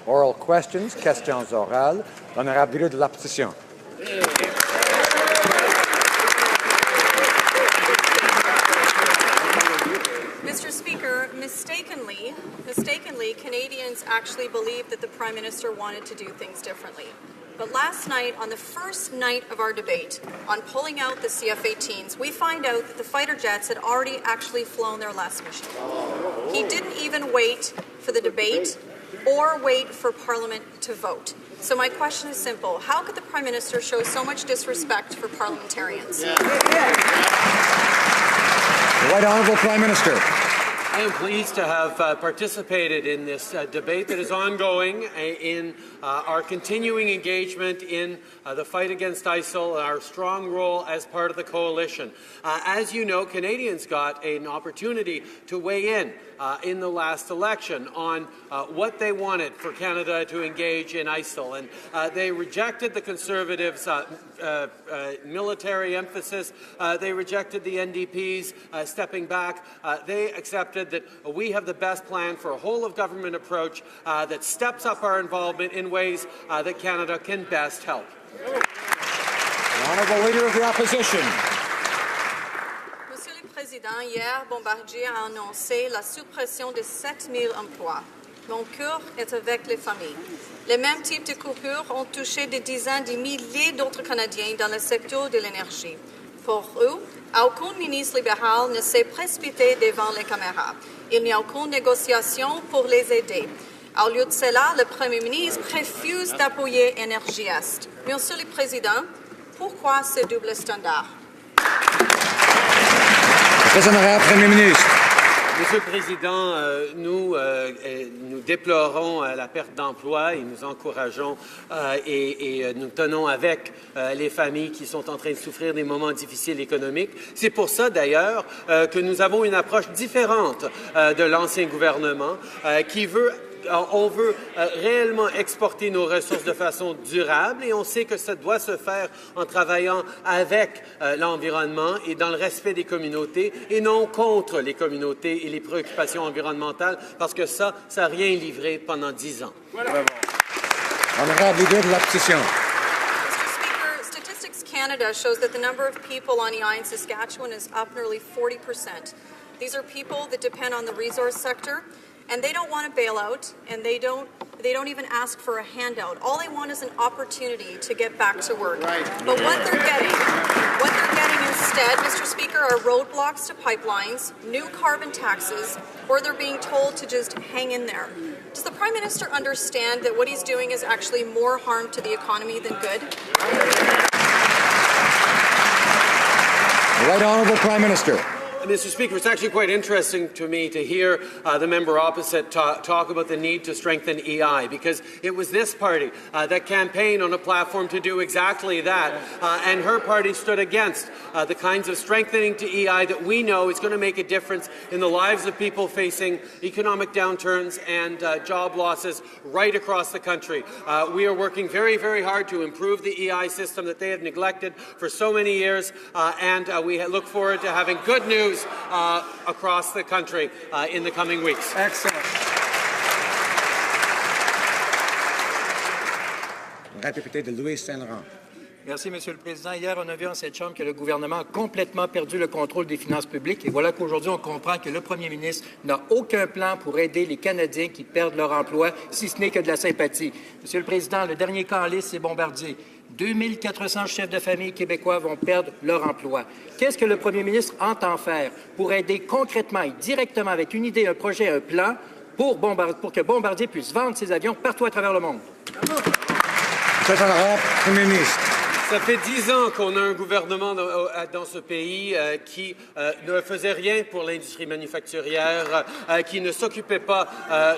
Oral questions, questions orales. L'honorable leader de l'opposition. Mr. Speaker, mistakenly, Canadians actually believed that the Prime Minister wanted to do things differently. But last night, on the first night of our debate on pulling out the CF-18s, we find out that the fighter jets had already actually flown their last mission. He didn't even wait for the debate or wait for Parliament to vote. So my question is simple. How could the Prime Minister show so much disrespect for parliamentarians? The Right Honourable Prime Minister. I am pleased to have participated in this debate that is ongoing in our continuing engagement in the fight against ISIL and our strong role as part of the coalition. As you know, Canadians got an opportunity to weigh in the last election on what they wanted for Canada to engage in ISIL. And they rejected the Conservatives' military emphasis. They rejected the NDP's stepping back. They accepted that we have the best plan for a whole-of-government approach that steps up our involvement in ways that Canada can best help. The Honourable Leader of the Opposition. Monsieur le Président, hier, Bombardier a annoncé la suppression de 7 000 emplois. Mon cœur est avec les familles. Les mêmes types de coupures ont touché des dizaines de milliers d'autres Canadiens dans le secteur de l'énergie. Pour eux, aucun ministre libéral ne s'est précipité devant les caméras. Il n'y a aucune négociation pour les aider. Au lieu de cela, le Premier ministre refuse d'appuyer Énergie Est. Monsieur le Président, pourquoi ce double standard? Très honorable Premier ministre. Monsieur le Président, nous déplorons la perte d'emploi et nous encourageons et nous tenons avec les familles qui sont en train de souffrir des moments difficiles économiques. C'est pour ça, d'ailleurs, que nous avons une approche différente de l'ancien gouvernement qui veut on veut réellement exporter nos ressources de façon durable et on sait que ça doit se faire en travaillant avec l'environnement et dans le respect des communautés et non contre les communautés et les préoccupations environnementales parce que ça n'a rien livré pendant 10 ans. Voilà. Honorable leader de l'opposition. Mr. Speaker, Statistics Canada shows that the number of people on EI in Saskatchewan is up nearly 40%. These are people that depend on the resource sector. And they don't want a bailout, and they don't even ask for a handout. All they want is an opportunity to get back to work. Right. But what they're getting instead, Mr. Speaker, are roadblocks to pipelines, new carbon taxes, or they're being told to just hang in there. Does the Prime Minister understand that what he's doing is actually more harm to the economy than good? The Right Honourable Prime Minister. Mr. Speaker, it's actually quite interesting to me to hear the member opposite talk about the need to strengthen EI, because it was this party that campaigned on a platform to do exactly that, and her party stood against the kinds of strengthening to EI that we know is going to make a difference in the lives of people facing economic downturns and job losses right across the country. We are working very, very hard to improve the EI system that they have neglected for so many years, and we look forward to having good news across the country in the coming weeks. Excellent. Député de Louis-Saint-Laurent. Merci, Monsieur le Président. Hier, on a vu en cette Chambre que le gouvernement a complètement perdu le contrôle des finances publiques. Et voilà qu'aujourd'hui, on comprend que le Premier ministre n'a aucun plan pour aider les Canadiens qui perdent leur emploi, si ce n'est que de la sympathie. Monsieur le Président, le dernier cas en liste, c'est Bombardier. 2400 chefs de famille québécois vont perdre leur emploi. Qu'est-ce que le Premier ministre entend faire pour aider concrètement et directement, avec une idée, un projet, un plan, pour que Bombardier puisse vendre ses avions partout à travers le monde? Très honorable Premier ministre. Ça fait 10 ans qu'on a un gouvernement dans ce pays qui ne faisait rien pour l'industrie manufacturière, qui ne s'occupait pas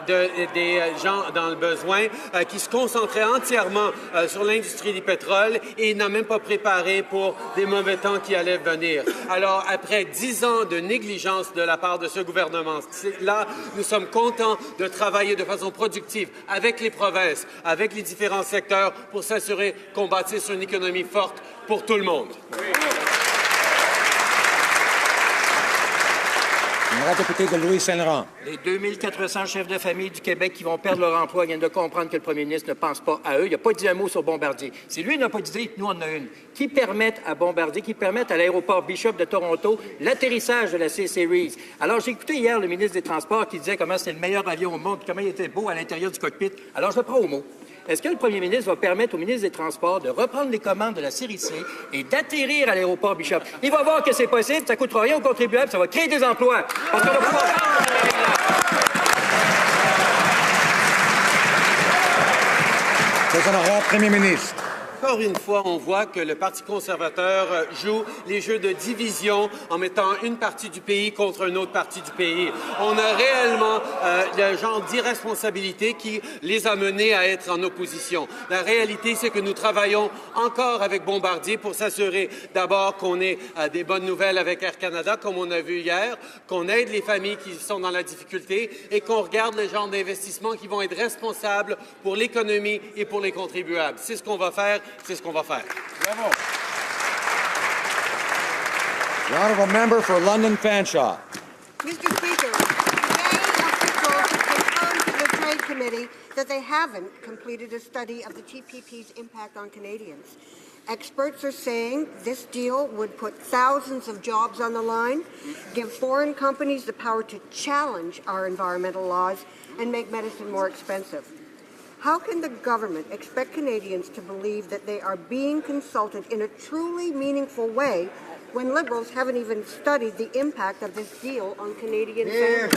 des gens dans le besoin, qui se concentrait entièrement sur l'industrie du pétrole et n'a même pas préparé pour des mauvais temps qui allaient venir. Alors, après 10 ans de négligence de la part de ce gouvernement, là, nous sommes contents de travailler de façon productive avec les provinces, avec les différents secteurs pour s'assurer qu'on bâtisse une économie forte pour tout le monde. Honorable député de Louis-Saint-Laurent. Les 2400 chefs de famille du Québec qui vont perdre leur emploi viennent de comprendre que le premier ministre ne pense pas à eux. Il n'a pas dit un mot sur Bombardier. Si lui n'a pas dit, nous on en a une, qui permettent à Bombardier, qui permettent à l'aéroport Bishop de Toronto l'atterrissage de la C-Series. Alors, j'ai écouté hier le ministre des Transports qui disait comment c'était le meilleur avion au monde, comment il était beau à l'intérieur du cockpit. Alors, je le prends au mot. Est-ce que le premier ministre va permettre au ministre des Transports de reprendre les commandes de la série C et d'atterrir à l'aéroport Bishop? Il va voir que c'est possible, ça ne coûtera rien aux contribuables, ça va créer des emplois. Parce qu'on va pouvoir Très honorable Premier ministre. Encore une fois, on voit que le Parti conservateur joue les jeux de division en mettant une partie du pays contre une autre partie du pays. On a réellement le genre d'irresponsabilité qui les a menés à être en opposition. La réalité, c'est que nous travaillons encore avec Bombardier pour s'assurer d'abord qu'on ait des bonnes nouvelles avec Air Canada, comme on a vu hier, qu'on aide les familles qui sont dans la difficulté et qu'on regarde le genre d'investissements qui vont être responsables pour l'économie et pour les contribuables. C'est ce qu'on va faire. C'est ce qu'on va faire. Bravo. The honourable member for London Fanshawe. Mr. Speaker, today officials confirmed to the Trade Committee that they haven't completed a study of the TPP's impact on Canadians. Experts are saying this deal would put thousands of jobs on the line, give foreign companies the power to challenge our environmental laws, and make medicine more expensive. How can the government expect Canadians to believe that they are being consulted in a truly meaningful way when Liberals haven't even studied the impact of this deal on Canadian families?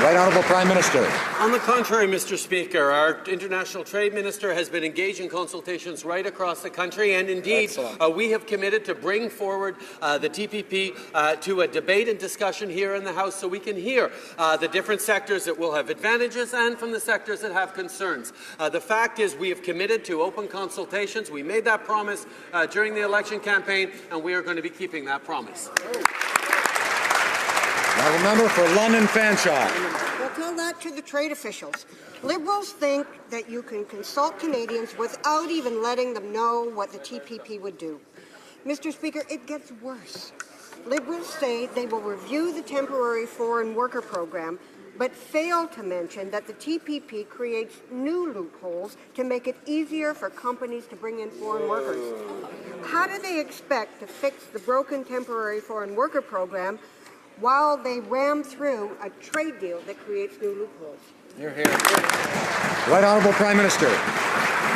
Right Honourable Prime Minister. On the contrary, Mr. Speaker, our International Trade Minister has been engaged in consultations right across the country, and indeed, we have committed to bring forward the TPP to a debate and discussion here in the House so we can hear the different sectors that will have advantages and from the sectors that have concerns. The fact is we have committed to open consultations. We made that promise during the election campaign, and we are going to be keeping that promise. Honourable member for London Fanshawe. Well, tell that to the trade officials. Liberals think that you can consult Canadians without even letting them know what the TPP would do. Mr. Speaker, it gets worse. Liberals say they will review the temporary foreign worker program, but fail to mention that the TPP creates new loopholes to make it easier for companies to bring in foreign workers. How do they expect to fix the broken temporary foreign worker program while they ram through a trade deal that creates new loopholes? You're here. Right Honourable Prime Minister.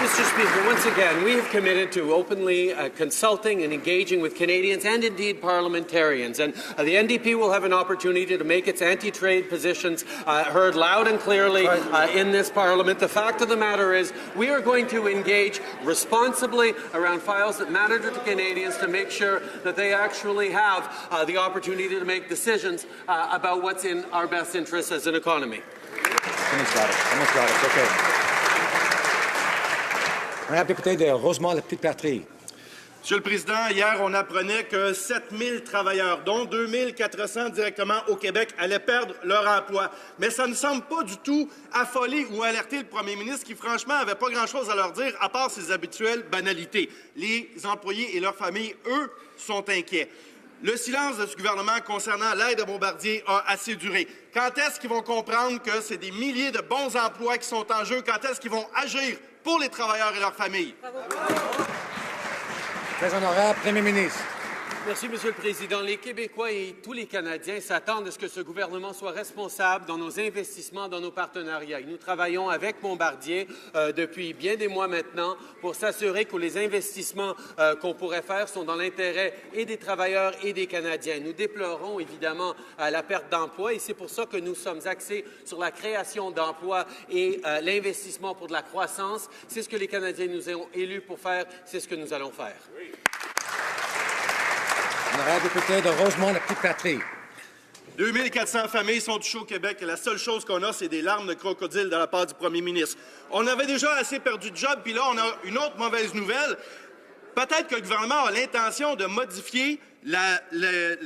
Mr. Speaker, once again, we have committed to openly consulting and engaging with Canadians and indeed parliamentarians. And the NDP will have an opportunity to make its anti-trade positions heard loud and clearly in this Parliament. The fact of the matter is we are going to engage responsibly around files that matter to Canadians to make sure that they actually have the opportunity to make decisions about what's in our best interests as an economy. Almost got it. It's okay. Honorable député de Rosemont-la-Petite-Patrie. Monsieur le Président, hier, on apprenait que 7000 travailleurs, dont 2400 directement au Québec, allaient perdre leur emploi. Mais ça ne semble pas du tout affoler ou alerter le premier ministre qui, franchement, n'avait pas grand-chose à leur dire, à part ses habituelles banalités. Les employés et leurs familles, eux, sont inquiets. Le silence de ce gouvernement concernant l'aide à Bombardier a assez duré. Quand est-ce qu'ils vont comprendre que c'est des milliers de bons emplois qui sont en jeu? Quand est-ce qu'ils vont agir pour les travailleurs et leurs familles? Très honorable Premier ministre. Merci, Monsieur le Président. Les Québécois et tous les Canadiens s'attendent à ce que ce gouvernement soit responsable dans nos investissements, dans nos partenariats. Et nous travaillons avec Bombardier depuis bien des mois maintenant pour s'assurer que les investissements qu'on pourrait faire sont dans l'intérêt et des travailleurs et des Canadiens. Nous déplorons évidemment la perte d'emplois et c'est pour ça que nous sommes axés sur la création d'emplois et l'investissement pour de la croissance. C'est ce que les Canadiens nous ont élus pour faire. C'est ce que nous allons faire. Oui. Honorable député de Rosemont-la-Petite-Patrie. 2400 familles sont touchées au Québec et la seule chose qu'on a, c'est des larmes de crocodile de la part du premier ministre. On avait déjà assez perdu de job, puis là, on a une autre mauvaise nouvelle. Peut-être que le gouvernement a l'intention de modifier la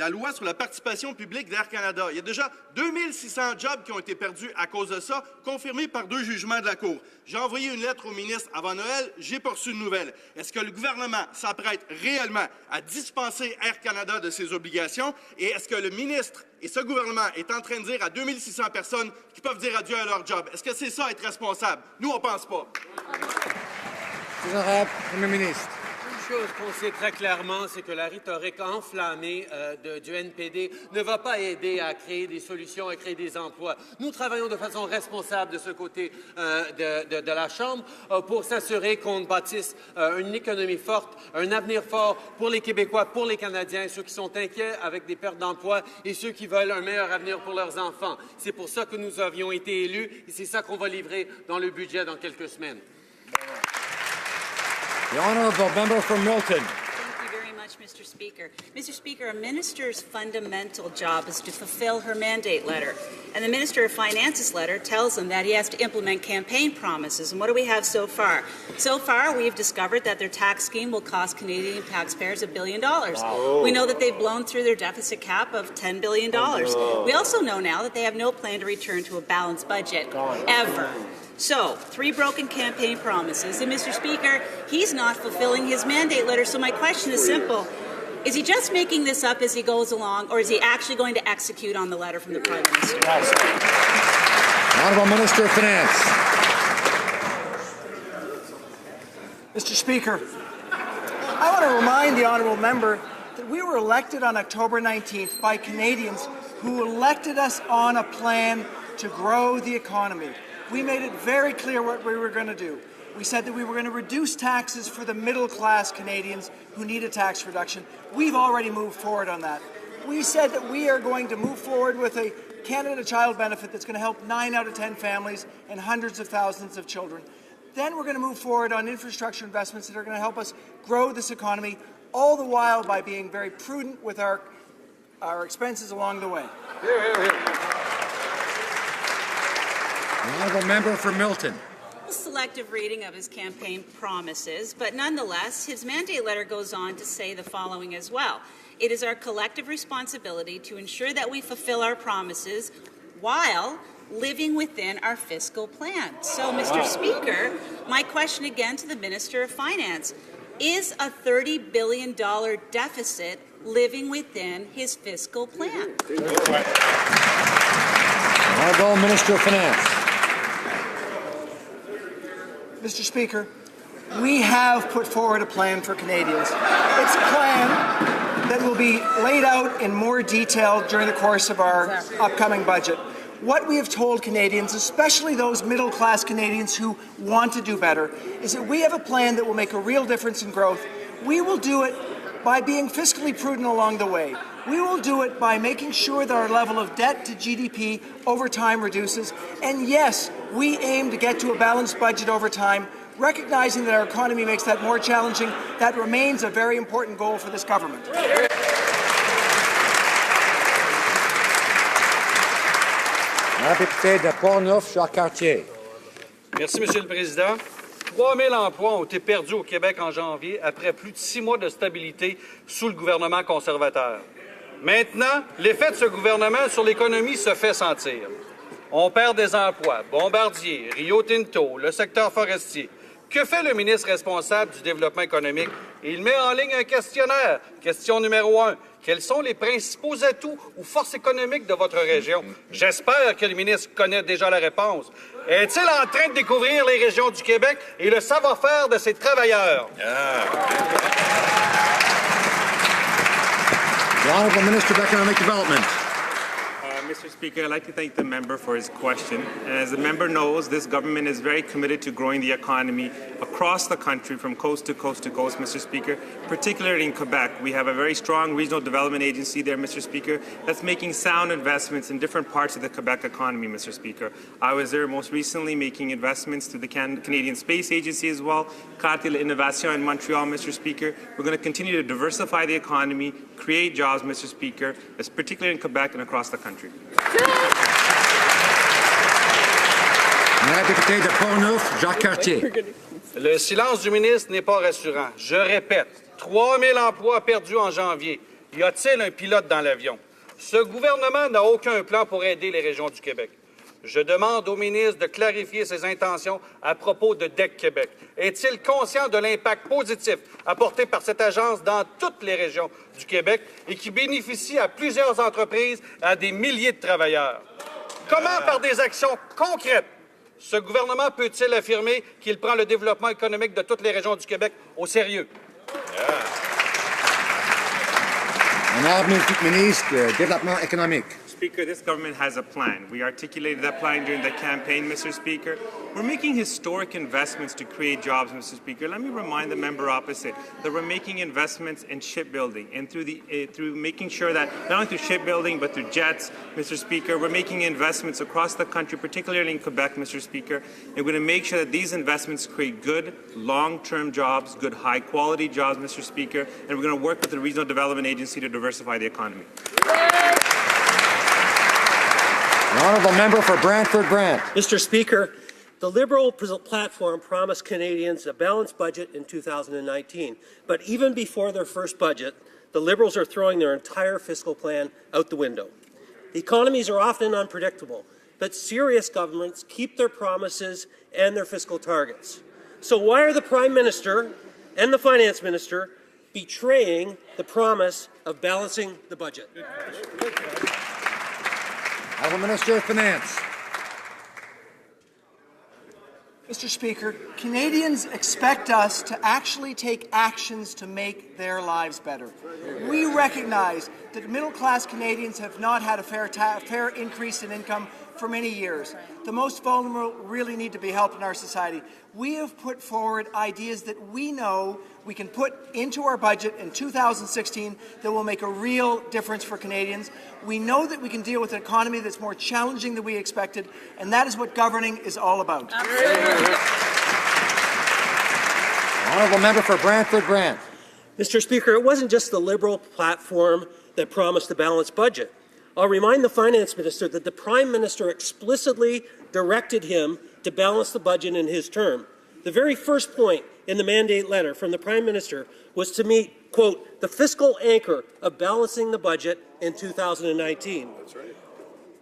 loi sur la participation publique d'Air Canada. Il y a déjà 2600 jobs qui ont été perdus à cause de ça, confirmés par 2 jugements de la Cour. J'ai envoyé une lettre au ministre avant Noël, j'ai pas reçu de nouvelles. Est-ce que le gouvernement s'apprête réellement à dispenser Air Canada de ses obligations? Et est-ce que le ministre et ce gouvernement est en train de dire à 2600 personnes qui peuvent dire adieu à leur job? Est-ce que c'est ça, être responsable? Nous, on pense pas. Premier ministre. Une chose qu'on sait très clairement, c'est que la rhétorique enflammée du NPD ne va pas aider à créer des solutions, à créer des emplois. Nous travaillons de façon responsable de ce côté de la Chambre pour s'assurer qu'on bâtisse une économie forte, un avenir fort pour les Québécois, pour les Canadiens, ceux qui sont inquiets avec des pertes d'emplois et ceux qui veulent un meilleur avenir pour leurs enfants. C'est pour ça que nous avions été élus et c'est ça qu'on va livrer dans le budget dans quelques semaines. The honourable member for Milton. Thank you very much, Mr. Speaker. Mr. Speaker, a minister's fundamental job is to fulfill her mandate letter. And the Minister of Finance's letter tells him that he has to implement campaign promises. And what do we have so far? So far, we've discovered that their tax scheme will cost Canadian taxpayers $1 billion. Wow. We know that they've blown through their deficit cap of $10 billion. We also know now that they have no plan to return to a balanced budget, ever. So, 3 broken campaign promises. And, Mr. Speaker, he's not fulfilling his mandate letter. So my question is simple. Is he just making this up as he goes along, or is he actually going to execute on the letter from the Prime Minister? Honourable Minister of Finance. Mr. Speaker, I want to remind the honourable member that we were elected on October 19th by Canadians who elected us on a plan to grow the economy. We made it very clear what we were going to do. We said that we were going to reduce taxes for the middle-class Canadians who need a tax reduction. We've already moved forward on that. We said that we are going to move forward with a Canada Child Benefit that's going to help 9 out of 10 families and hundreds of thousands of children. Then we're going to move forward on infrastructure investments that are going to help us grow this economy, all the while by being very prudent with our expenses along the way. The honourable member for Milton. Selective reading of his campaign promises, but nonetheless, his mandate letter goes on to say the following as well. It is our collective responsibility to ensure that we fulfill our promises while living within our fiscal plan. So, Mr. Speaker, my question again to the Minister of Finance, is a $30 billion deficit living within his fiscal plan? Honourable Minister of Finance. Mr. Speaker, we have put forward a plan for Canadians. It's a plan that will be laid out in more detail during the course of our upcoming budget. What we have told Canadians, especially those middle-class Canadians who want to do better, is that we have a plan that will make a real difference in growth. We will do it by being fiscally prudent along the way. We will do it by making sure that our level of debt to GDP over time reduces. And yes, we aim to get to a balanced budget over time, recognizing that our economy makes that more challenging. That remains a very important goal for this government. Député de Portneuf-Jacques-Cartier. Merci, Monsieur le Président. 3 000 emplois ont été perdus au Québec en janvier après plus de 6 mois de stabilité sous le gouvernement conservateur. Maintenant, l'effet de ce gouvernement sur l'économie se fait sentir. On perd des emplois. Bombardier, Rio Tinto, le secteur forestier. Que fait le ministre responsable du développement économique? Il met en ligne un questionnaire. Question numéro 1. Quels sont les principaux atouts ou forces économiques de votre région? J'espère que le ministre connaît déjà la réponse. Est-il en train de découvrir les régions du Québec et le savoir-faire de ses travailleurs? The Honourable Minister of Economic Development. Mr. Speaker, I'd like to thank the member for his question. And as the member knows, this government is very committed to growing the economy across the country from coast to coast to coast, Mr. Speaker, particularly in Quebec. We have a very strong regional development agency there, Mr. Speaker, that's making sound investments in different parts of the Quebec economy, Mr. Speaker. I was there most recently making investments to the Canadian Space Agency as well, Quartier l'Innovation in Montreal, Mr. Speaker. We're going to continue to diversify the economy, create jobs, Mr. Speaker, particularly in Quebec and across the country. député de Portneuf, Jacques Cartier. Le silence du ministre n'est pas rassurant. Je répète, 3 000 emplois perdus en janvier. Y a-t-il un pilote dans l'avion? Ce gouvernement n'a aucun plan pour aider les régions du Québec. Je demande au ministre de clarifier ses intentions à propos de DEC Québec. Est-il conscient de l'impact positif apporté par cette agence dans toutes les régions du Québec et qui bénéficie à plusieurs entreprises et à des milliers de travailleurs? Comment, par des actions concrètes, ce gouvernement peut-il affirmer qu'il prend le développement économique de toutes les régions du Québec au sérieux? Honorable ministre, développement économique. Speaker, this government has a plan. We articulated that plan during the campaign, Mr. Speaker. We're making historic investments to create jobs, Mr. Speaker. Let me remind the member opposite that we're making investments in shipbuilding and through making sure that not only through shipbuilding but through jets, Mr. Speaker, we're making investments across the country, particularly in Quebec, Mr. Speaker. And we're going to make sure that these investments create good long-term jobs, good high-quality jobs, Mr. Speaker, and we're going to work with the Regional Development Agency to diversify the economy. The honourable member for Brantford-Brant. Mr. Speaker, the Liberal platform promised Canadians a balanced budget in 2019. But even before their first budget, the Liberals are throwing their entire fiscal plan out the window. The economies are often unpredictable, but serious governments keep their promises and their fiscal targets. So why are the Prime Minister and the Finance Minister betraying the promise of balancing the budget? Honourable Minister of Finance. Mr. Speaker, Canadians expect us to actually take actions to make their lives better. We recognize that middle-class Canadians have not had a fair increase in income for many years. The most vulnerable really need to be helped in our society. We have put forward ideas that we know we can put into our budget in 2016 that will make a real difference for Canadians. We know that we can deal with an economy that's more challenging than we expected, and that is what governing is all about. Honourable member for Brantford-Brant. Mr. Speaker, it wasn't just the Liberal platform that promised a balanced budget. I'll remind the Finance Minister that the Prime Minister explicitly directed him to balance the budget in his term. The very first point in the mandate letter from the Prime Minister was to meet, quote, the fiscal anchor of balancing the budget in 2019. That's right.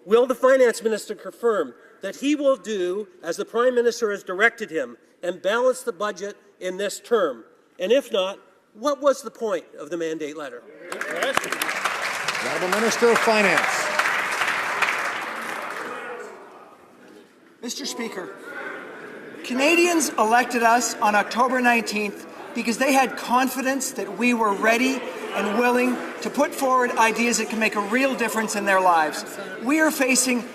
Will the Finance Minister confirm that he will do as the Prime Minister has directed him and balance the budget in this term? And if not, what was the point of the mandate letter? The Honourable Minister of Finance. Mr. Speaker, Canadians elected us on October 19th because they had confidence that we were ready and willing to put forward ideas that can make a real difference in their lives. We are facing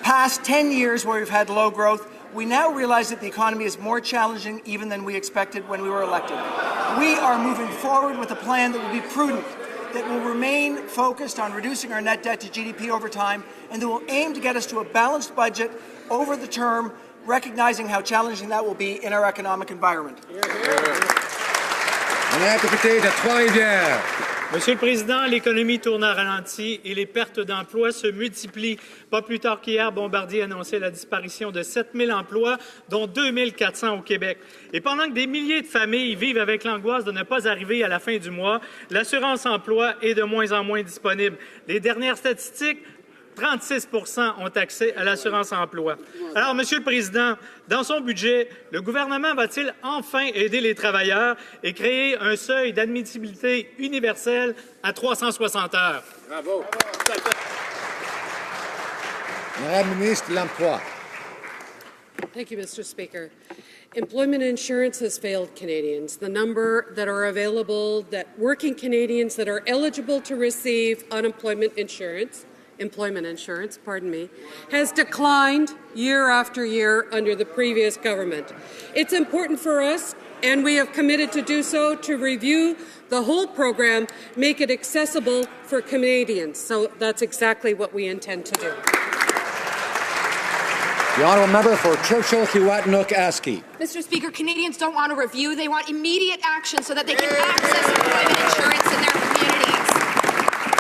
past 10 years where we've had low growth. We now realize that the economy is more challenging even than we expected when we were elected. We are moving forward with a plan that will be prudent, that will remain focused on reducing our net debt to GDP over time, and that will aim to get us to a balanced budget over the term, recognizing how challenging that will be in our economic environment. Monsieur le Président, l'économie tourne à ralenti et les pertes d'emplois se multiplient. Pas plus tard qu'hier, Bombardier annonçait la disparition de 7 000 emplois, dont 2 400 au Québec. Et pendant que des milliers de familles vivent avec l'angoisse de ne pas arriver à la fin du mois, l'assurance emploi est de moins en moins disponible. Les dernières statistiques, 36 % ont accès à l'assurance emploi. Alors, Monsieur le Président, dans son budget, le gouvernement va-t-il enfin aider les travailleurs et créer un seuil d'admissibilité universelle à 360 heures? Bravo. Madame la ministre de l'Emploi. Thank you, Mr. Speaker. Employment insurance has failed Canadians. The number that are available, that working Canadians that are eligible to receive employment insurance, has declined year after year under the previous government. It's important for us, and we have committed to do so, to review the whole program, make it accessible for Canadians. So that's exactly what we intend to do. The honourable member for Churchill-Kiwatanook-Askey. Mr. Speaker, Canadians don't want a review. They want immediate action so that they can access employment insurance in their communities.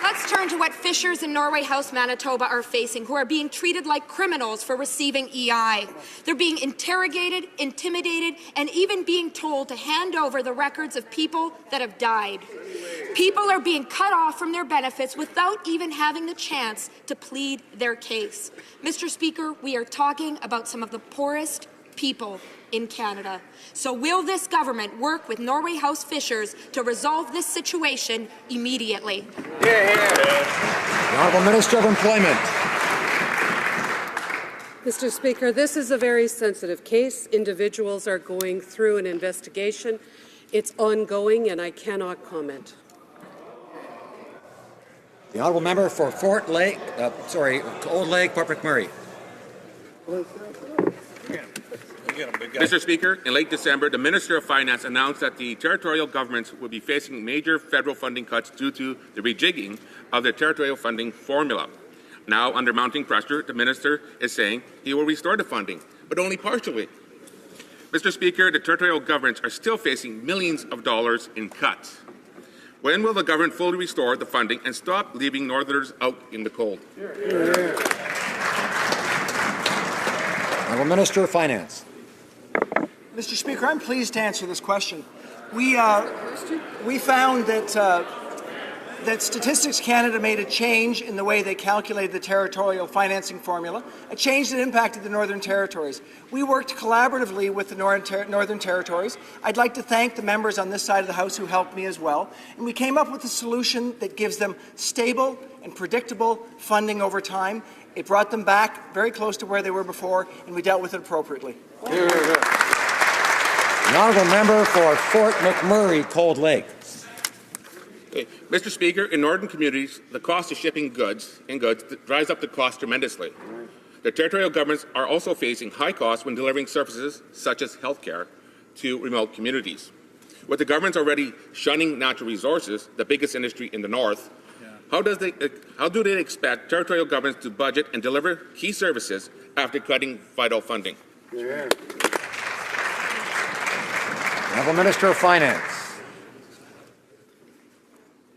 Let's turn turn to what fishers in Norway House, Manitoba are facing, who are being treated like criminals for receiving EI. They're being interrogated, intimidated, and even being told to hand over the records of people that have died. People are being cut off from their benefits without even having the chance to plead their case. Mr. Speaker, we are talking about some of the poorest people in Canada. So will this government work with Norway House fishers to resolve this situation immediately? The Honourable Minister of Employment. Mr. Speaker, this is a very sensitive case. Individuals are going through an investigation. It's ongoing, and I cannot comment. The Honourable Member for Old Lake, Port McMurray. Mr. Speaker, in late December, the Minister of Finance announced that the territorial governments would be facing major federal funding cuts due to the rejigging of the territorial funding formula. Now, under mounting pressure, the Minister is saying he will restore the funding, but only partially. Mr. Speaker, the territorial governments are still facing millions of dollars in cuts. When will the government fully restore the funding and stop leaving Northerners out in the cold? Honourable Minister of Finance. Mr. Speaker, I'm pleased to answer this question. We found that Statistics Canada made a change in the way they calculated the territorial financing formula, a change that impacted the Northern Territories. We worked collaboratively with the Northern Territories. I'd like to thank the members on this side of the House who helped me as well. And we came up with a solution that gives them stable and predictable funding over time. It brought them back very close to where they were before, and we dealt with it appropriately. The Honourable Member for Fort McMurray, Cold Lake. Mr. Speaker, in northern communities, the cost of shipping goods drives up the cost tremendously. The territorial governments are also facing high costs when delivering services such as health care to remote communities. With the governments already shunning natural resources, the biggest industry in the north, how do they expect territorial governments to budget and deliver key services after cutting vital funding? Honourable Minister of Finance.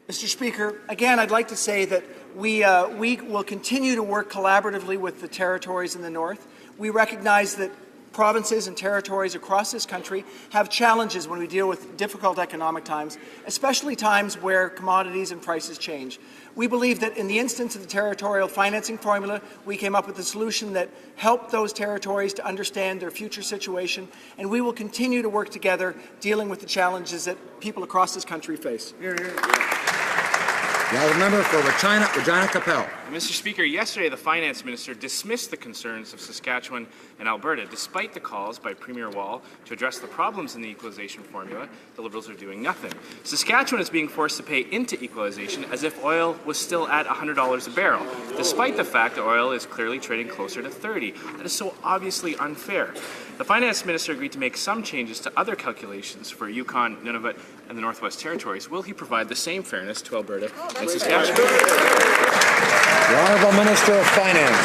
Mr. Speaker, again, I'd like to say that we will continue to work collaboratively with the territories in the north. We recognize that provinces and territories across this country have challenges when we deal with difficult economic times, especially times where commodities and prices change. We believe that in the instance of the territorial financing formula, we came up with a solution that helped those territories to understand their future situation, and we will continue to work together dealing with the challenges that people across this country face. The Honourable Member for Regina Capel. Mr. Speaker, yesterday the Finance Minister dismissed the concerns of Saskatchewan and Alberta. Despite the calls by Premier Wall to address the problems in the equalization formula, the Liberals are doing nothing. Saskatchewan is being forced to pay into equalization as if oil was still at $100 a barrel, despite the fact that oil is clearly trading closer to $30. That is so obviously unfair. The Finance Minister agreed to make some changes to other calculations for Yukon, Nunavut, and the Northwest Territories. Will he provide the same fairness to Alberta and Saskatchewan? The Honourable Minister of Finance.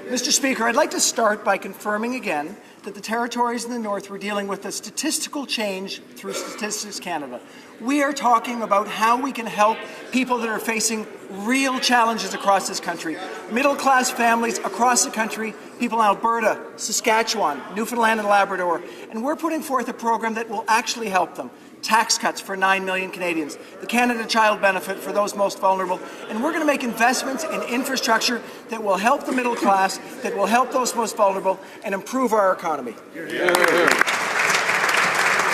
Mr. Speaker, I'd like to start by confirming again that the territories in the north were dealing with a statistical change through Statistics Canada. We are talking about how we can help people that are facing real challenges across this country. Middle-class families across the country, people in Alberta, Saskatchewan, Newfoundland and Labrador, and we're putting forth a program that will actually help them. Tax cuts for 9 million Canadians, the Canada Child Benefit for those most vulnerable, and we're going to make investments in infrastructure that will help the middle class, that will help those most vulnerable, and improve our economy.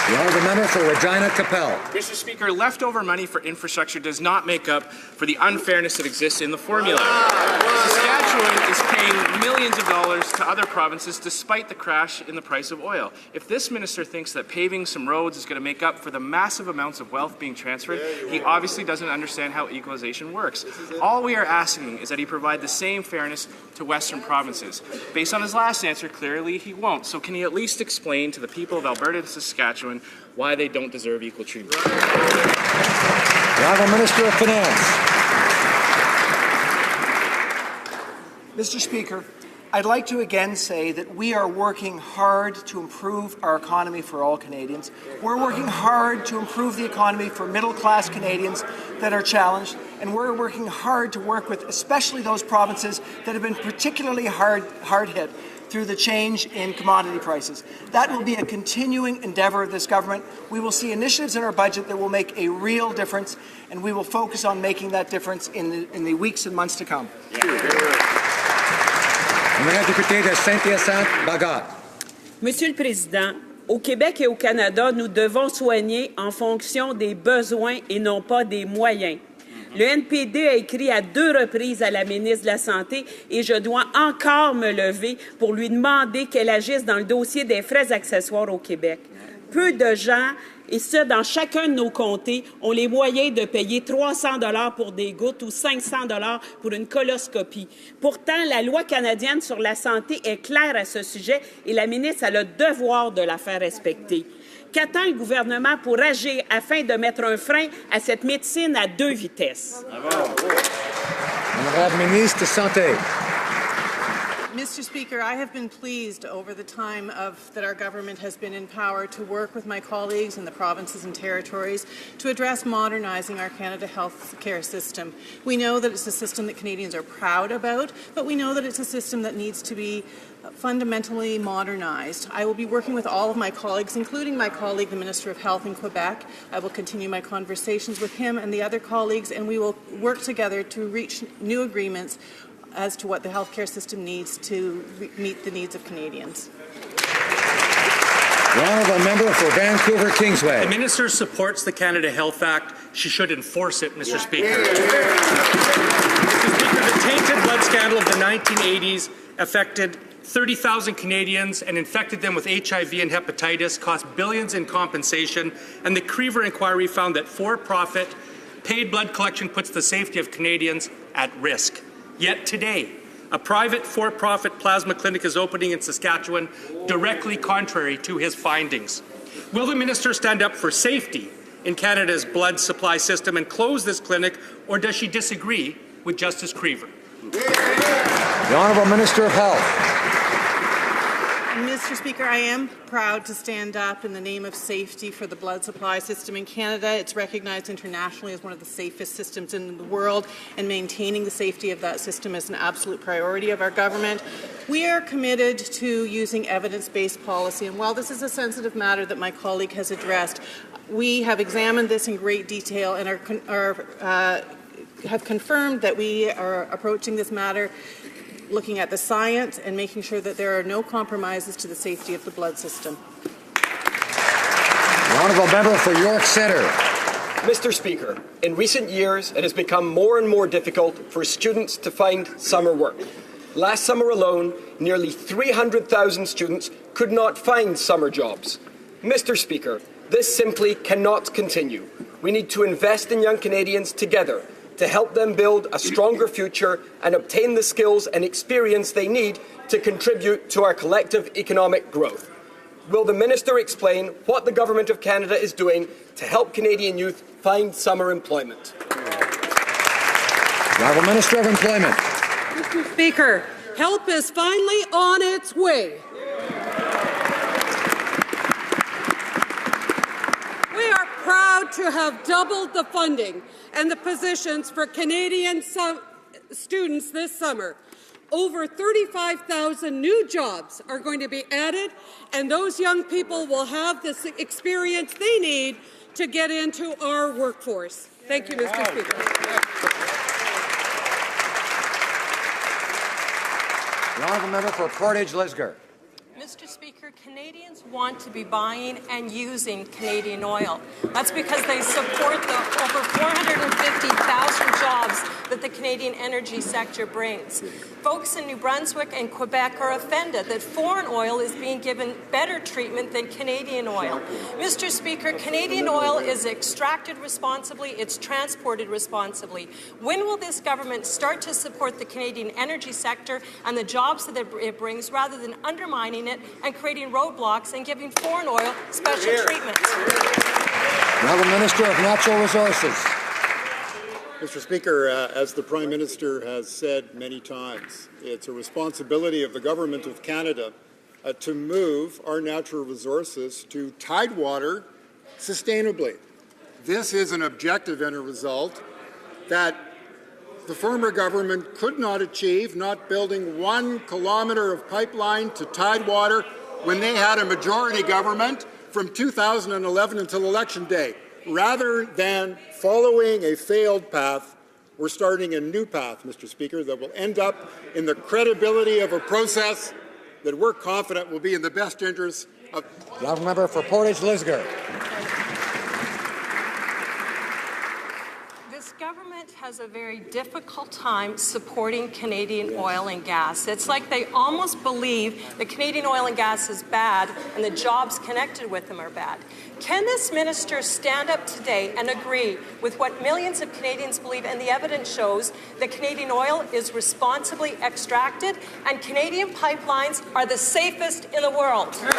The Honourable Member for Regina Capel. Mr. Speaker, leftover money for infrastructure does not make up for the unfairness that exists in the formula. Saskatchewan is paying millions of dollars to other provinces despite the crash in the price of oil. If this minister thinks that paving some roads is going to make up for the massive amounts of wealth being transferred, he obviously doesn't understand how equalization works. All we are asking is that he provide the same fairness to Western provinces. Based on his last answer, clearly he won't. So can he at least explain to the people of Alberta and Saskatchewan why they don't deserve equal treatment? The Honourable Minister of Finance. Mr. Speaker, I'd like to again say that we are working hard to improve our economy for all Canadians. We're working hard to improve the economy for middle-class Canadians that are challenged, and we're working hard to work with especially those provinces that have been particularly hard hit through the change in commodity prices. That will be a continuing endeavour of this government. We will see initiatives in our budget that will make a real difference, and we will focus on making that difference in the weeks and months to come. Monsieur le Président, au Québec et au Canada, nous devons soigner en fonction des besoins et non pas des moyens. Le NPD a écrit à 2 reprises à la ministre de la Santé et je dois encore me lever pour lui demander qu'elle agisse dans le dossier des frais accessoires au Québec. Peu de gens, et ce, dans chacun de nos comtés, ont les moyens de payer 300 $ pour des gouttes ou 500 $ pour une coloscopie. Pourtant, la loi canadienne sur la santé est claire à ce sujet et la ministre a le devoir de la faire respecter. Qu'attend le gouvernement pour agir afin de mettre un frein à cette médecine à 2 vitesses? Honorable Ministre Santé. Mr. Speaker, I have been pleased over the time that our government has been in power to work with my colleagues in the provinces and territories to address modernising our Canada health care system. We know that it's a system that Canadians are proud about, but we know that it's a system that needs to be fundamentally modernised. I will be working with all of my colleagues, including my colleague, the Minister of Health in Quebec. I will continue my conversations with him and the other colleagues, and we will work together to reach new agreements as to what the healthcare system needs to meet the needs of Canadians. The honourable member for Vancouver Kingsway. The minister supports the Canada Health Act. She should enforce it, Mr. Speaker. Mr. Speaker, the tainted blood scandal of the 1980s affected 30,000 Canadians and infected them with HIV and hepatitis, cost billions in compensation, and the Creever inquiry found that for-profit paid blood collection puts the safety of Canadians at risk. Yet today, a private for-profit plasma clinic is opening in Saskatchewan, directly contrary to his findings. Will the minister stand up for safety in Canada's blood supply system and close this clinic, or does she disagree with Justice Creever? The Honourable Minister of Health. Mr. Speaker, I am proud to stand up in the name of safety for the blood supply system in Canada. It's recognized internationally as one of the safest systems in the world, and maintaining the safety of that system is an absolute priority of our government. We are committed to using evidence-based policy, and while this is a sensitive matter that my colleague has addressed, we have examined this in great detail and have confirmed that we are approaching this matter looking at the science and making sure that there are no compromises to the safety of the blood system. The honourable member for York Centre. Mr. Speaker, in recent years it has become more and more difficult for students to find summer work. Last summer alone, nearly 300,000 students could not find summer jobs. Mr. Speaker, this simply cannot continue. We need to invest in young Canadians together to help them build a stronger future and obtain the skills and experience they need to contribute to our collective economic growth. Will the Minister explain what the Government of Canada is doing to help Canadian youth find summer employment? The Honourable Minister of Employment. Mr. Speaker, help is finally on its way. We are proud to have doubled the funding and the positions for Canadian students this summer. Over 35,000 new jobs are going to be added, and those young people will have the experience they need to get into our workforce. Thank you, Mr. Speaker. The honourable member for Portage Lisgar. Mr. Speaker, Canadians want to be buying and using Canadian oil. That's because they support the over 450,000 jobs that the Canadian energy sector brings. Folks in New Brunswick and Quebec are offended that foreign oil is being given better treatment than Canadian oil. Mr. Speaker, Canadian oil is extracted responsibly, it's transported responsibly. When will this government start to support the Canadian energy sector and the jobs that it brings, rather than undermining it and creating roadblocks and giving foreign oil special treatment? The Honourable Minister of Natural Resources. Mr. Speaker, as the Prime Minister has said many times, it's a responsibility of the Government of Canada to move our natural resources to tidewater sustainably. This is an objective and a result that the former government could not achieve, not building 1 kilometre of pipeline to tidewater when they had a majority government from 2011 until Election Day. Rather than following a failed path, we're starting a new path, Mr. Speaker, that will end up in the credibility of a process that we're confident will be in the best interests of... The honourable member for Portage Lisgar. This government has a very difficult time supporting Canadian oil and gas. It's like they almost believe that Canadian oil and gas is bad and the jobs connected with them are bad. Can this minister stand up today and agree with what millions of Canadians believe, and the evidence shows that Canadian oil is responsibly extracted and Canadian pipelines are the safest in the world? The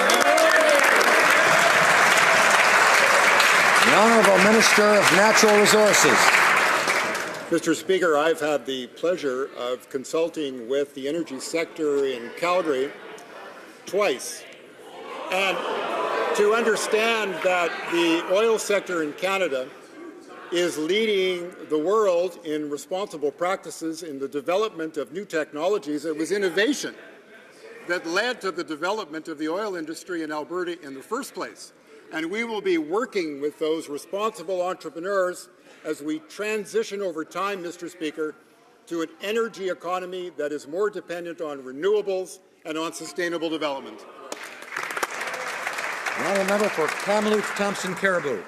Honourable Minister of Natural Resources. Mr. Speaker, I've had the pleasure of consulting with the energy sector in Calgary twice. And to understand that the oil sector in Canada is leading the world in responsible practices in the development of new technologies, it was innovation that led to the development of the oil industry in Alberta in the first place. And we will be working with those responsible entrepreneurs as we transition over time, Mr. Speaker, to an energy economy that is more dependent on renewables and on sustainable development. The honourable member for Kamloops Thompson Caribou.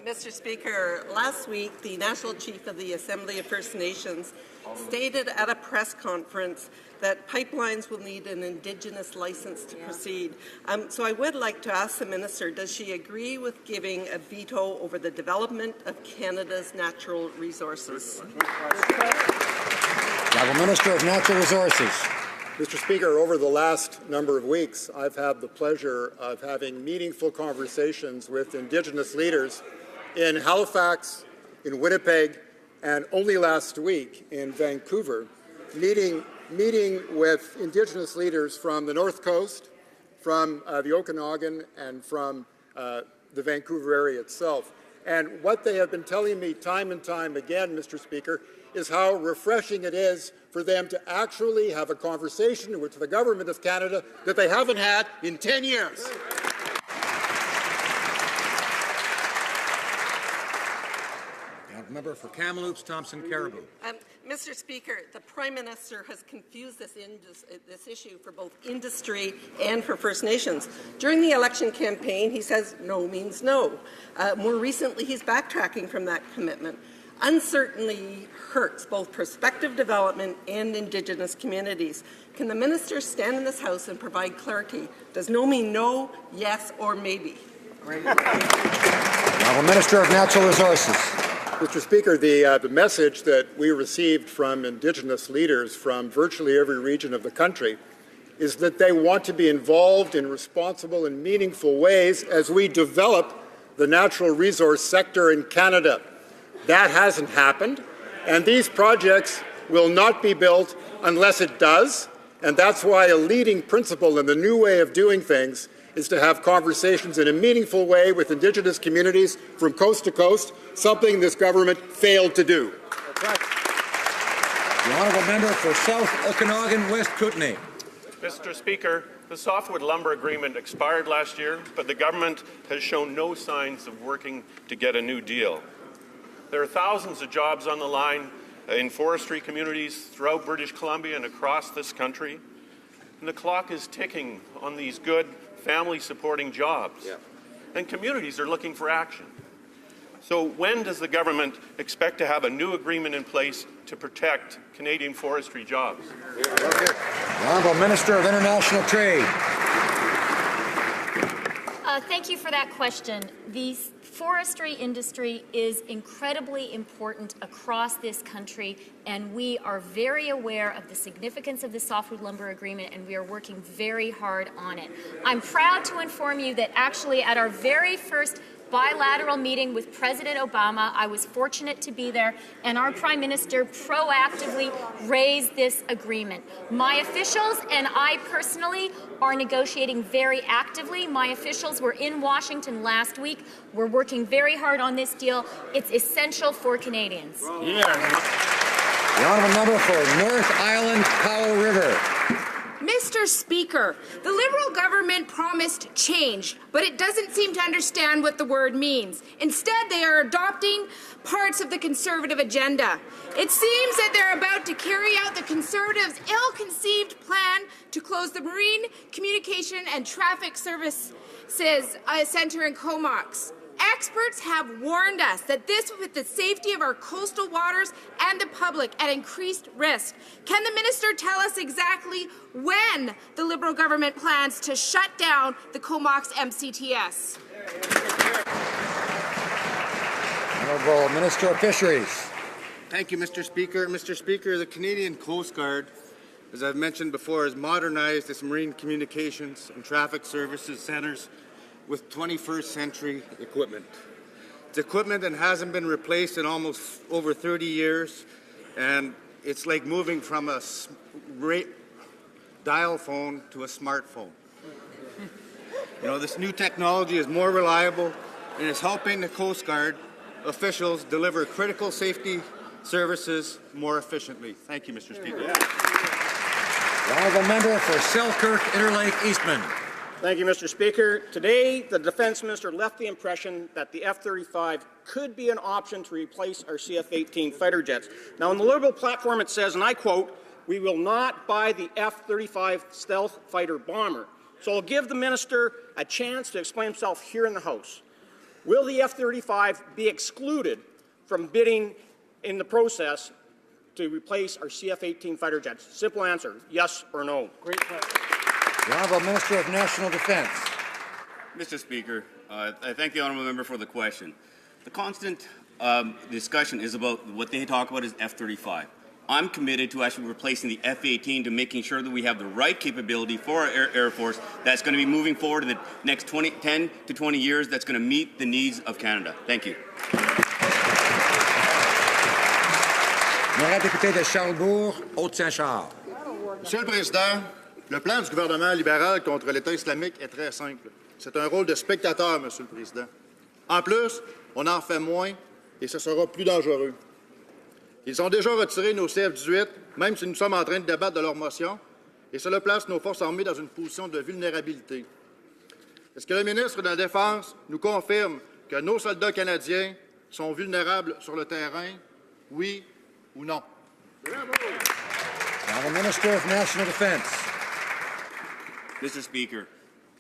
Mr. Speaker, last week the National Chief of the Assembly of First Nations stated at a press conference that pipelines will need an Indigenous license to proceed. So I would like to ask the Minister, does she agree with giving a veto over the development of Canada's natural resources? The honourable Minister of Natural Resources. Mr. Speaker, over the last number of weeks, I've had the pleasure of having meaningful conversations with Indigenous leaders in Halifax, in Winnipeg, and only last week in Vancouver, meeting with Indigenous leaders from the North Coast, from the Okanagan, and from the Vancouver area itself. And what they have been telling me time and time again, Mr. Speaker, is how refreshing it is for them to actually have a conversation with the Government of Canada that they haven't had in 10 years. Member for Kamloops Thompson Caribou. Mr. Speaker, the Prime Minister has confused this issue for both industry and for First Nations. During the election campaign, he says no means no. More recently, he's backtracking from that commitment. Uncertainty hurts both prospective development and Indigenous communities. Can the Minister stand in this House and provide clarity? Does no mean no, yes, or maybe? The Minister of Natural Resources. Mr. Speaker, the message that we received from Indigenous leaders from virtually every region of the country is that they want to be involved in responsible and meaningful ways as we develop the natural resource sector in Canada. That hasn't happened, and these projects will not be built unless it does, and that's why a leading principle in the new way of doing things is to have conversations in a meaningful way with Indigenous communities from coast to coast, something this government failed to do. The honourable member for South Okanagan West Kootenay. Mr. Speaker, the softwood lumber agreement expired last year, but the government has shown no signs of working to get a new deal. There are thousands of jobs on the line in forestry communities throughout British Columbia and across this country, and the clock is ticking on these good family-supporting jobs, and communities are looking for action. So when does the government expect to have a new agreement in place to protect Canadian forestry jobs? The Honourable Minister of International Trade. Thank you for that question. The forestry industry is incredibly important across this country, and we are very aware of the significance of the softwood lumber agreement, and we are working very hard on it. I'm proud to inform you that actually at our very first bilateral meeting with President Obama. I was fortunate to be there, and our Prime Minister proactively raised this agreement. My officials and I personally are negotiating very actively. My officials were in Washington last week. We're working very hard on this deal. It's essential for Canadians. The honourable member for North Island, Powell River. Mr. Speaker, the Liberal government promised change, but it doesn't seem to understand what the word means. Instead, they are adopting parts of the Conservative agenda. It seems that they're about to carry out the Conservatives' ill-conceived plan to close the Marine Communication and Traffic Services Centre in Comox. Experts have warned us that this will put the safety of our coastal waters and the public at increased risk. Can the minister tell us exactly when the Liberal government plans to shut down the Comox MCTS? Honourable Minister of Fisheries. Thank you, Mr. Speaker. Mr. Speaker, the Canadian Coast Guard, as I've mentioned before, has modernized its marine communications and traffic services centres with 21st century equipment. It's equipment that hasn't been replaced in almost over 30 years, and it's like moving from a dial phone to a smartphone. You know, this new technology is more reliable and is helping the Coast Guard officials deliver critical safety services more efficiently. Thank you, Mr. Speaker. The honourable member for Selkirk, Interlake, Eastman. Thank you, Mr. Speaker. Today, the Defence Minister left the impression that the F-35 could be an option to replace our CF-18 fighter jets. Now, in the Liberal platform, it says, and I quote, "We will not buy the F-35 stealth fighter bomber." So I'll give the minister a chance to explain himself here in the House. Will the F-35 be excluded from bidding in the process to replace our CF-18 fighter jets? Simple answer, yes or no. Great question. The Honourable Minister of National Defence. Mr. Speaker, I thank the honourable member for the question. The constant discussion is about what they talk about is F-35. I'm committed to actually replacing the F-18 to making sure that we have the right capability for our Air Force that's going to be moving forward in the next 10 to 20 years that's going to meet the needs of Canada. Thank you. Honorable député de Charlebourg, Haute-Saint-Charles. Monsieur le Président, le plan du gouvernement libéral contre l'État islamique est très simple. C'est un rôle de spectateur, Monsieur le Président. En plus, on en fait moins et ce sera plus dangereux. Ils ont déjà retiré nos CF-18, même si nous sommes en train de débattre de leur motion, et cela place nos forces armées dans une position de vulnérabilité. Est-ce que le ministre de la Défense nous confirme que nos soldats canadiens sont vulnérables sur le terrain, oui ou non? Bravo. Now the Minister of National Defence. Mr. Speaker,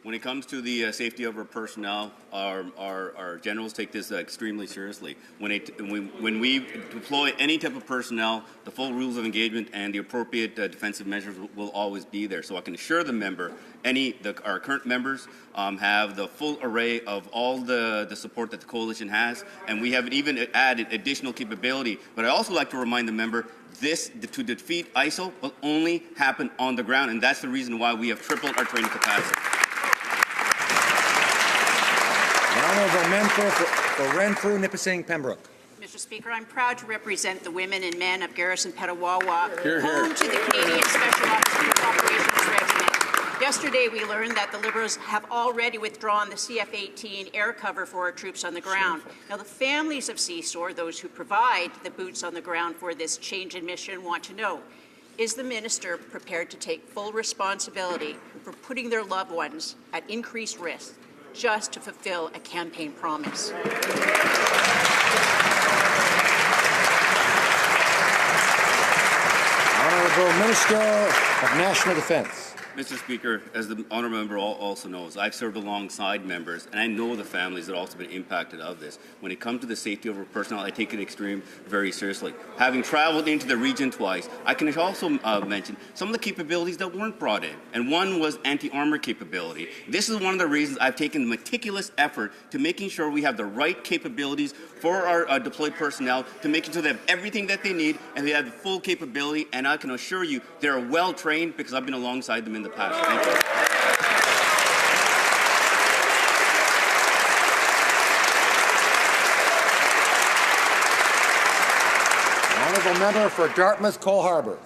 when it comes to the safety of our personnel, our generals take this extremely seriously. When we deploy any type of personnel, the full rules of engagement and the appropriate defensive measures will always be there. So I can assure the member, our current members have the full array of all the support that the coalition has, and we have even added additional capability. But I also like to remind the member, this, to defeat ISIL, will only happen on the ground, and that's the reason why we have tripled our training capacity. The honourable member for Renfrew, Nipissing, Pembroke. Mr. Speaker, I'm proud to represent the women and men of Garrison Petawawa, Hear, hear. home to the Canadian Special Operations Regiment. Yesterday, we learned that the Liberals have already withdrawn the CF-18 air cover for our troops on the ground. Now, the families of CSOR, those who provide the boots on the ground for this change in mission, want to know, is the minister prepared to take full responsibility for putting their loved ones at increased risk just to fulfill a campaign promise? Honourable Minister of National Defence. Mr. Speaker, as the honourable member also knows, I've served alongside members, and I know the families that have also been impacted of this. When it comes to the safety of our personnel, I take it very seriously. Having travelled into the region twice, I can also mention some of the capabilities that weren't brought in, and one was anti-armour capability. This is one of the reasons I've taken meticulous effort to making sure we have the right capabilities for our deployed personnel, to making sure they have everything that they need and they have the full capability, and I can assure you they're well trained because I've been alongside them in the past. Thank you. Honourable Member for Dartmouth Cole Harbour.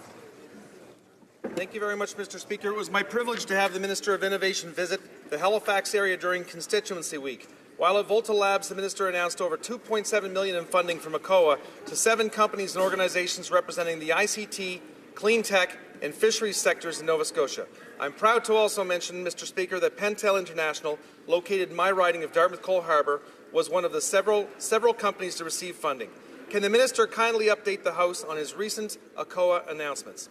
Thank you very much, Mr. Speaker. It was my privilege to have the Minister of Innovation visit the Halifax area during Constituency Week. While at Volta Labs, the Minister announced over $2.7 million in funding from ACOA to 7 companies and organizations representing the ICT, clean tech, and fisheries sectors in Nova Scotia. I'm proud to also mention, Mr. Speaker, that Pentel International, located in my riding of Dartmouth Cole Harbour, was one of the several companies to receive funding. Can the Minister kindly update the House on his recent ACOA announcements?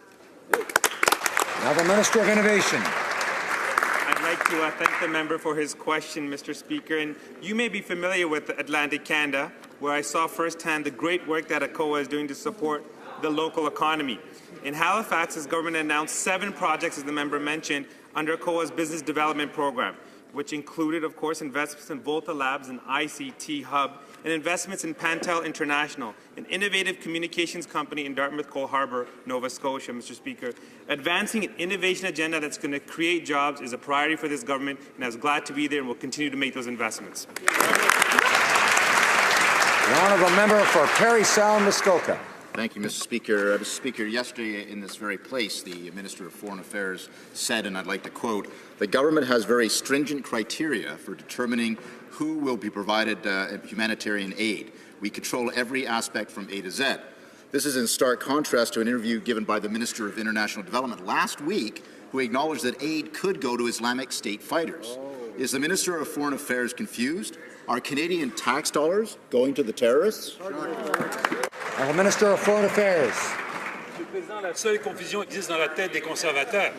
Now the Minister of Innovation. I'd like to thank the member for his question, Mr. Speaker. And you may be familiar with Atlantic Canada, where I saw firsthand the great work that ACOA is doing to support the local economy. In Halifax, his government announced 7 projects, as the member mentioned, under ACOA's business development program, which included, of course, investments in Volta Labs and ICT Hub, and investments in Pentel International, an innovative communications company in Dartmouth Cole Harbour, Nova Scotia, Mr. Speaker. Advancing an innovation agenda that's going to create jobs is a priority for this government, and I was glad to be there and will continue to make those investments. The Honourable Member for Parry Sound, Muskoka. Thank you, Mr. Speaker. Mr. Speaker, yesterday in this very place, the Minister of Foreign Affairs said, and I'd like to quote, "The government has very stringent criteria for determining who will be provided humanitarian aid. We control every aspect from A to Z." This is in stark contrast to an interview given by the Minister of International Development last week, who acknowledged that aid could go to Islamic State fighters. Is the Minister of Foreign Affairs confused? Are Canadian tax dollars going to the terrorists? The Minister of Foreign Affairs. Monsieur le Président, la seule confusion existe dans la tête des conservateurs.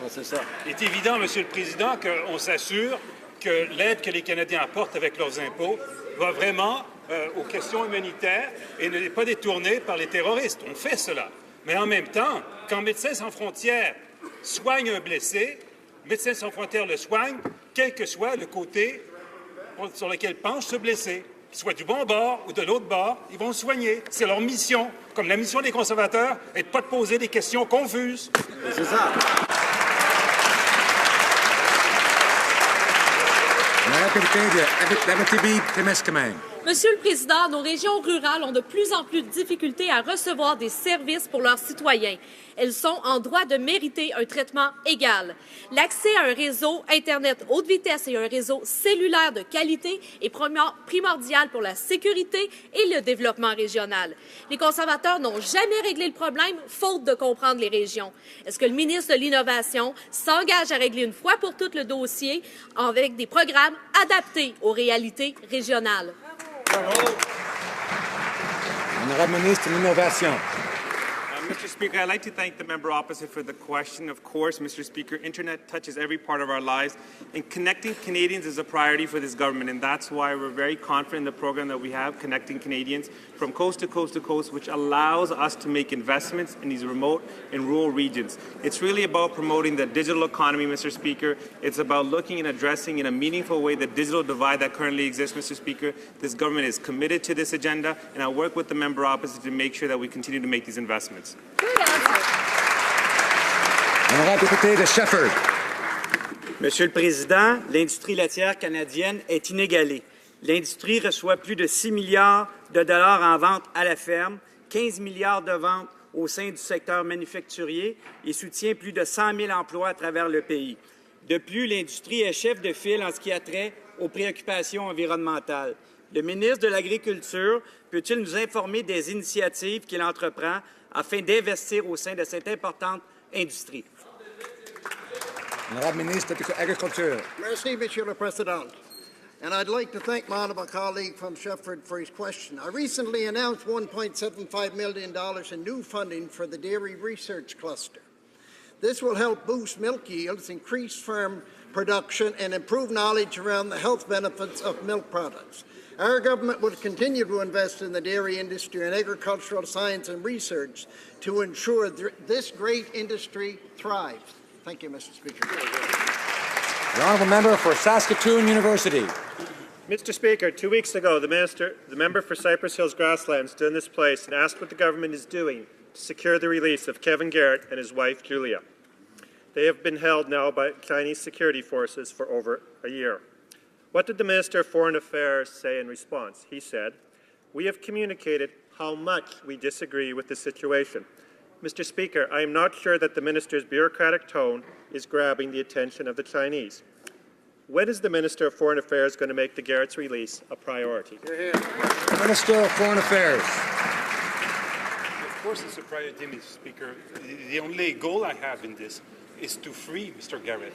Il est évident, Monsieur le Président, qu'on s'assure que l'aide que les Canadiens apportent avec leurs impôts va vraiment aux questions humanitaires et ne n'est pas détournée par les terroristes. On fait cela. Mais en même temps, quand Médecins sans frontières soigne un blessé, Médecins sans frontières le soigne, quel que soit le côté sur lequel penche ce blessé. Qu'il soit du bon bord ou de l'autre bord, ils vont le soigner. C'est leur mission. Comme la mission des conservateurs est de ne pas te poser des questions confuses. C'est ça. Monsieur le Président, nos régions rurales ont de plus en plus de difficultés à recevoir des services pour leurs citoyens. Elles sont en droit de mériter un traitement égal. L'accès à un réseau Internet haute vitesse et un réseau cellulaire de qualité est primordial pour la sécurité et le développement régional. Les conservateurs n'ont jamais réglé le problème, faute de comprendre les régions. Est-ce que le ministre de l'Innovation s'engage à régler une fois pour toutes le dossier avec des programmes adaptés aux réalités régionales? Honourable Ministre de l'Innovation. Mr. Speaker, I'd like to thank the member opposite for the question. Of course, Mr. Speaker, Internet touches every part of our lives, and connecting Canadians is a priority for this government, and that's why we're very confident in the program that we have, Connecting Canadians, from coast to coast to coast, which allows us to make investments in these remote and rural regions. It's really about promoting the digital economy, Mr. Speaker. It's about looking and addressing in a meaningful way the digital divide that currently exists, Mr. Speaker. This government is committed to this agenda, and I'll work with the member opposite to make sure that we continue to make these investments. Honorable député de Shefford. Monsieur le Président, l'industrie laitière canadienne est inégalée. L'industrie reçoit plus de 6 milliards de dollars en vente à la ferme, 15 milliards de ventes au sein du secteur manufacturier et soutient plus de 100 000 emplois à travers le pays. De plus, l'industrie est chef de file en ce qui a trait aux préoccupations environnementales. Le ministre de l'Agriculture peut-il nous informer des initiatives qu'il entreprend afin d'investir au sein de cette importante industrie? Honourable Ministre de l'Agriculture. Merci, Monsieur le Président. And I'd like to thank my honourable colleague from Shefford for his question. I recently announced $1.75 million in new funding for the Dairy Research Cluster. This will help boost milk yields, increase farm production, and improve knowledge around the health benefits of milk products. Our government will continue to invest in the dairy industry and agricultural science and research to ensure this great industry thrives. Thank you, Mr. Speaker. The Honourable Member for Saskatoon University. Mr. Speaker, 2 weeks ago, the member for Cypress Hills Grasslands stood in this place and asked what the government is doing to secure the release of Kevin Garrett and his wife, Julia. They have been held now by Chinese security forces for over a year. What did the Minister of Foreign Affairs say in response? He said, "We have communicated how much we disagree with the situation. Mr. Speaker, I am not sure that the minister's bureaucratic tone is grabbing the attention of the Chinese. When is the Minister of Foreign Affairs going to make the Garrett's release a priority? Minister of Foreign Affairs. Of course it's a priority, Mr. Speaker. The only goal I have in this is to free Mr. Garrett.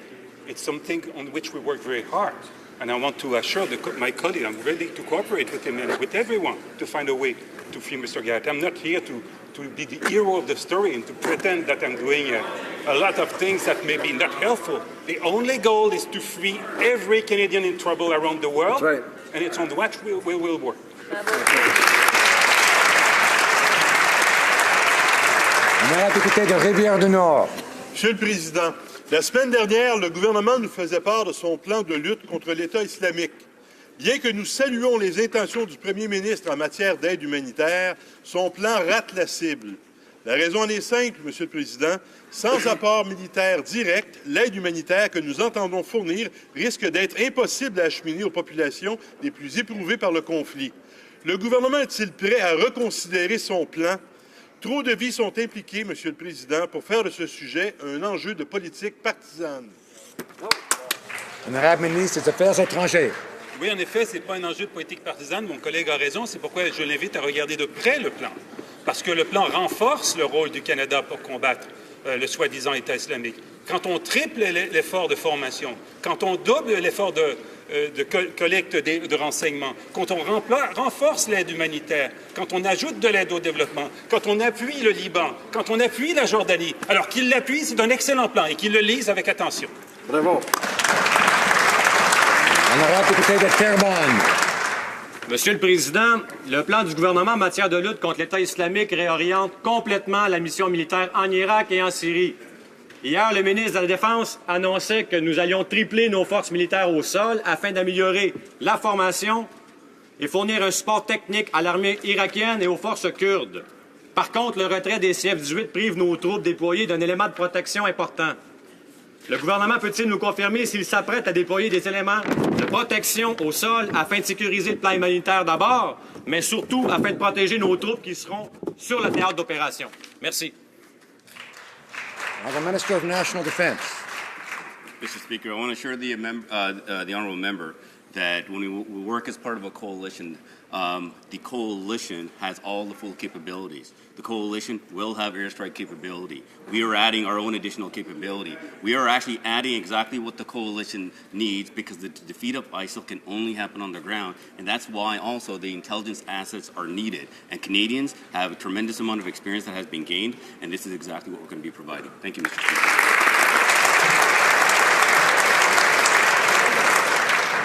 It's something on which we work very hard. And I want to assure my colleague I'm ready to cooperate with him and with everyone to find a way to free Mr. Garrett. I'm not here to be the hero of the story and to pretend that I'm doing a lot of things that may be not helpful. The only goal is to free every Canadian in trouble around the world. That's right. And it's on which we will work. Honorable député de Rivière-du-Nord. Monsieur le Président, la semaine dernière, le gouvernement nous faisait part de son plan de lutte contre l'État islamique. Bien que nous saluons les intentions du Premier ministre en matière d'aide humanitaire, son plan rate la cible. La raison en est simple, Monsieur le Président. Sans apport militaire direct, l'aide humanitaire que nous entendons fournir risque d'être impossible à acheminer aux populations les plus éprouvées par le conflit. Le gouvernement est-il prêt à reconsidérer son plan? Trop de vies sont impliquées, Monsieur le Président, pour faire de ce sujet un enjeu de politique partisane. Honorable ministre des Affaires étrangères. Oui, en effet, ce n'est pas un enjeu de politique partisane. Mon collègue a raison. C'est pourquoi je l'invite à regarder de près le plan. Parce que le plan renforce le rôle du Canada pour combattre le soi-disant État islamique. Quand on triple l'effort de formation, quand on double l'effort de collecte de renseignements, quand on renforce l'aide humanitaire, quand on ajoute de l'aide au développement, quand on appuie le Liban, quand on appuie la Jordanie, alors qu'il l'appuie, c'est un excellent plan et qu'il le lise avec attention. Bravo. Honorable député de Terrebonne. Monsieur le Président, le plan du gouvernement en matière de lutte contre l'État islamique réoriente complètement la mission militaire en Irak et en Syrie. Hier, le ministre de la Défense annonçait que nous allions tripler nos forces militaires au sol afin d'améliorer la formation et fournir un support technique à l'armée irakienne et aux forces kurdes. Par contre, le retrait des CF-18 prive nos troupes déployées d'un élément de protection important. Le gouvernement peut-il nous confirmer s'il s'apprête à déployer des éléments de protection au sol afin de sécuriser le plan humanitaire d'abord, mais surtout afin de protéger nos troupes qui seront sur le théâtre d'opération? Merci. The Minister of National Defense. Mr. Speaker, I want to assure the honourable member that when we work as part of a coalition, the coalition has all the full capabilities. The coalition will have airstrike capability. We are adding our own additional capability. We are actually adding exactly what the coalition needs because the defeat of ISIL can only happen on the ground, and that's why also the intelligence assets are needed. And Canadians have a tremendous amount of experience that has been gained, and this is exactly what we're going to be providing. Thank you, Mr. Speaker.